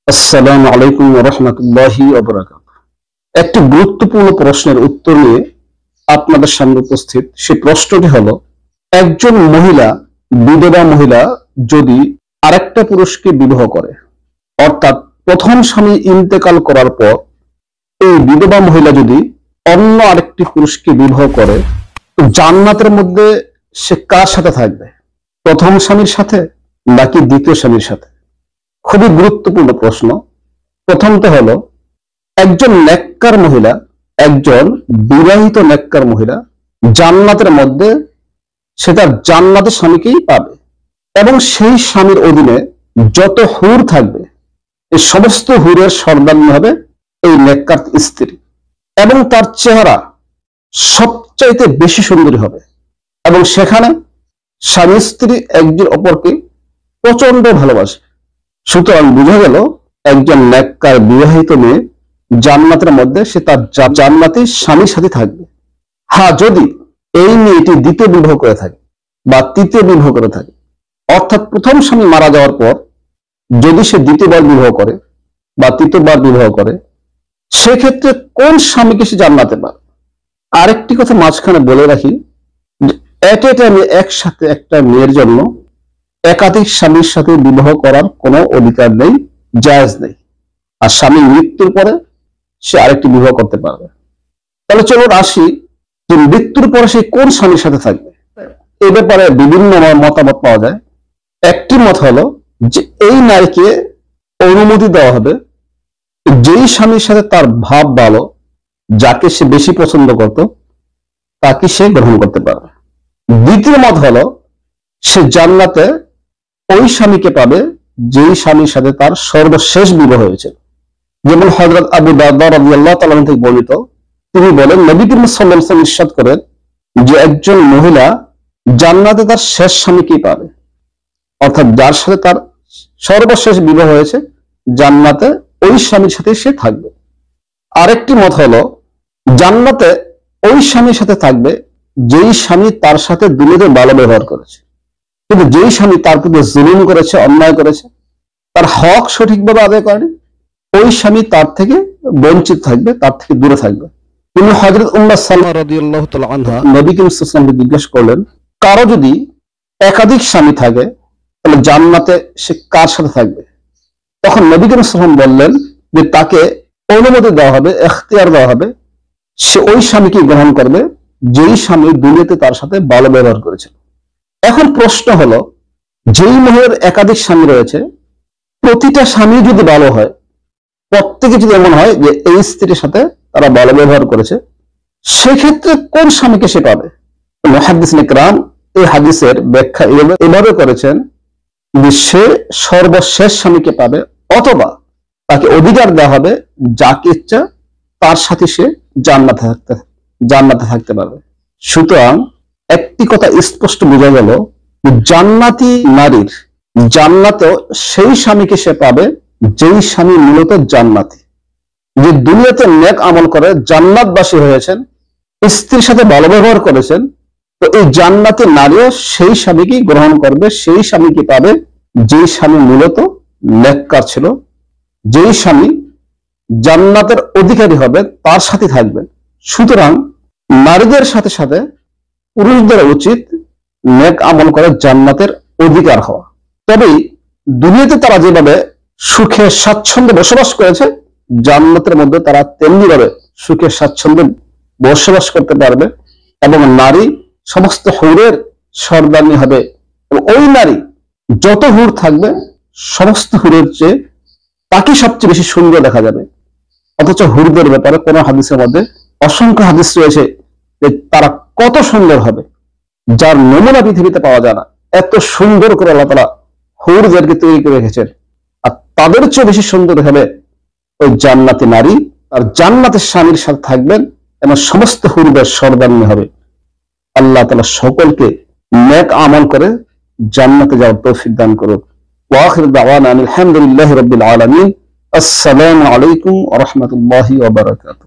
আসসালামু আলাইকুম ওয়া রাহমাতুল্লাহি ওয়া বারাকাতুহু। একটি গুরুত্বপূর্ণ প্রশ্নের উত্তর নিয়ে আপনাদের সামনে উপস্থিত। সেই প্রশ্নটি হলো, একজন মহিলা, বিধবা মহিলা যদি আরেকটা পুরুষকে বিবাহ করে, অর্থাৎ প্রথম স্বামী ইন্তেকাল করার পর এই বিধবা মহিলা যদি অন্য আরেকটি পুরুষকে বিবাহ করে, তো জান্নাতের মধ্যে সে কার সাথে থাকবে? প্রথম স্বামীর সাথে নাকি দ্বিতীয় স্বামীর সাথে? খুবই গুরুত্বপূর্ণ প্রশ্ন। প্রথমত হলো, একজন নেককার মহিলা, একজন বিবাহিত নেককার মহিলা জান্নাতের মধ্যে সে তার জান্নাতের স্বামীকেই পাবে, এবং সেই স্বামীর অধীনে যত হুর থাকবে এই সমস্ত হুরের সর্দারনি হবে এই নেককার স্ত্রী, এবং তার চেহারা সবচাইতে বেশি সুন্দরী হবে, এবং সেখানে স্বামী স্ত্রী একজন অপরকে প্রচন্ড ভালোবাসে। সুতরাং বোঝা গেল, একজন নেককার বিবাহিত মেয়ে জান্নাতের মধ্যে সে তার জান্নাতি স্বামীর সাথে থাকবে। হ্যাঁ, যদি এই মেয়েটি দ্বিতীয় বিবাহ করে থাকে বা তৃতীয় বিবাহ করে থাকে, অর্থাৎ প্রথম স্বামী মারা যাওয়ার পর যদি সে দ্বিতীয়বার বিবাহ করে বা তৃতীয়বার বিবাহ করে, সেক্ষেত্রে কোন স্বামীকে সে জান্নাতে পাবে? আরেকটি কথা মাঝখানে বলে রাখি, এট এ টাইমে একসাথে একটা মেয়ের জন্য একাধিক স্বামীর সাথে বিবাহ করার কোনো অধিকার নেই, জায়েজ নেই। আর স্বামীর মৃত্যুর পরে সে আরেকটি বিবাহ করতে পারবে। তাহলে চলুন আসি যে মৃত্যুর পরে সে কোন স্বামীর সাথে থাকবে। এই ব্যাপারে বিভিন্ন মতামত পাওয়া যায়। একটি মত হলো যে এই নারীকে অনুমতি দেওয়া হবে যেই স্বামীর সাথে তার ভাব ভালো, যাকে সে বেশি পছন্দ করত, তাকে সে গ্রহণ করতে পারবে। দ্বিতীয় মত হলো, সে জান্নাতে ওই স্বামীকে পাবে যেই স্বামীর সাথে তার সর্বশেষ বিবাহ হয়েছিল। যেমন হযরত আবু দারদা রাদিয়াল্লাহু তাআলা থেকে বর্ণিত, তিনি বলেন, নবী করিম সাল্লাল্লাহু আলাইহি ওয়াসাল্লাম ইরশাদ করেন যে একজন মহিলা জান্নাতে তার শেষ স্বামীকেই পাবে, অর্থাৎ যার সাথে তার সর্বশেষ বিবাহ হয়েছে, জান্নাতে ওই স্বামীর সাথে সে থাকবে। আরেকটি মত হলো, জান্নাতে ওই স্বামীর সাথে থাকবে যেই স্বামী তার সাথে দুনিয়াতে ভালো ব্যবহার করেছে, কিন্তু যেই স্বামী তার প্রতি জুলুম করেছে, অন্যায় করেছে, তার হক সঠিকভাবে আদায় করেনি, ওই স্বামী তার থেকে বঞ্চিত থাকবে, তার থেকে দূরে থাকবে। কিন্তু হযরত উম্মে সালমা রাদিয়াল্লাহু তাআলা আনহা নবী করিম সাল্লাল্লাহু আলাইহি ওয়াসাল্লামকে জিজ্ঞাসা করলেন, কারো যদি একাধিক স্বামী থাকে তাহলে জান্নাতে সে কার সাথে থাকবে? তখন নবী করিম সাল্লাল্লাহু আলাইহি ওয়াসাল্লাম বললেন যে তাকে অনুমতি দেওয়া হবে, এখতিয়ার দেওয়া হবে, সে ওই স্বামীকে গ্রহণ করবে যেই স্বামী দুনিয়াতে তার সাথে ভালো ব্যবহার করেছিল। এখন প্রশ্ন হলো, যেই মহিলার একাধিক স্বামী রয়েছে, প্রতিটা স্বামী যদি ভালো হয়, প্রত্যেকে যদি এমন হয় যে এই স্ত্রীর সাথে তারা ভালো ব্যবহার করেছে, সেক্ষেত্রে কোন স্বামীকে সে পাবে? মুহাদ্দিসিন ইকরাম এই হাদিসের ব্যাখ্যা এভাবে করেছেন যে সে সর্বশেষ স্বামীকে পাবে, অথবা তাকে অধিকার দেওয়া হবে যাকে ইচ্ছা তার সাথে সে জান্নাতে থাকতে পারবে। সুতরাং একটি কথা স্পষ্ট বোঝা গেল, জান্নাতি নারীর জান্নাতে সেই স্বামীকে সে পাবে যেই স্বামী মূলত জান্নাতি, যে দুনিয়াতে নেক আমল করে জান্নাতবাসী হয়েছেন, স্ত্রীর সাথে ভালো ব্যবহার করেছেন, তো এই জান্নাতি নারীও সেই স্বামীকেই গ্রহণ করবে, সেই স্বামীকে পাবে যেই স্বামী মূলত নেককার ছিল, যেই স্বামী জান্নাতের অধিকারী হবে, তার সাথে থাকবেন। সুতরাং নারীদের সাথে সাথে পুরুষদের উচিত নেক আমল করে জান্নাতের অধিকার হওয়া। তবে দুনিয়াতে তারা যেভাবে সুখে স্বাচ্ছন্দ্যে বসবাস করেছে, জান্নাতের মধ্যে তারা তেমনি ভাবে সুখে স্বাচ্ছন্দ্যে বসবাস করতে পারবে, এবং নারী সমস্ত হুরের সর্দারনি হবে। ওই নারী যত হুর থাকবে, সমস্ত হুরের চেয়ে তাকে সবচেয়ে বেশি সুন্দর দেখা যাবে। অথচ হুরদের ব্যাপারে কোন হাদিসের মধ্যে অসংখ্য হাদিস রয়েছে যে তারা কত সুন্দর হবে, যার নমুনা পৃথিবীতে পাওয়া যায় না। এত সুন্দর করে আল্লাহ তাআলা হুরদেরকে তৈরি করে রেখেছেন, আর তাদের চেয়ে বেশি সুন্দর হবে ওই জান্নাতি নারী, আর জান্নাতের স্বামীর সাথে থাকবেন, এবং সমস্ত হুরদের সর্দারনি হবে। আল্লাহ তাআলা সকলকে নেক আমল করে জান্নাতে যাওয়ার তৌফিক দান করুন। ওয়া আখিরু দাওয়ানা আলহামদুলিল্লাহি রাব্বিল আলামিন। আসসালামু আলাইকুম ওয়া রাহমাতুল্লাহি ওয়া বারাকাতুহু।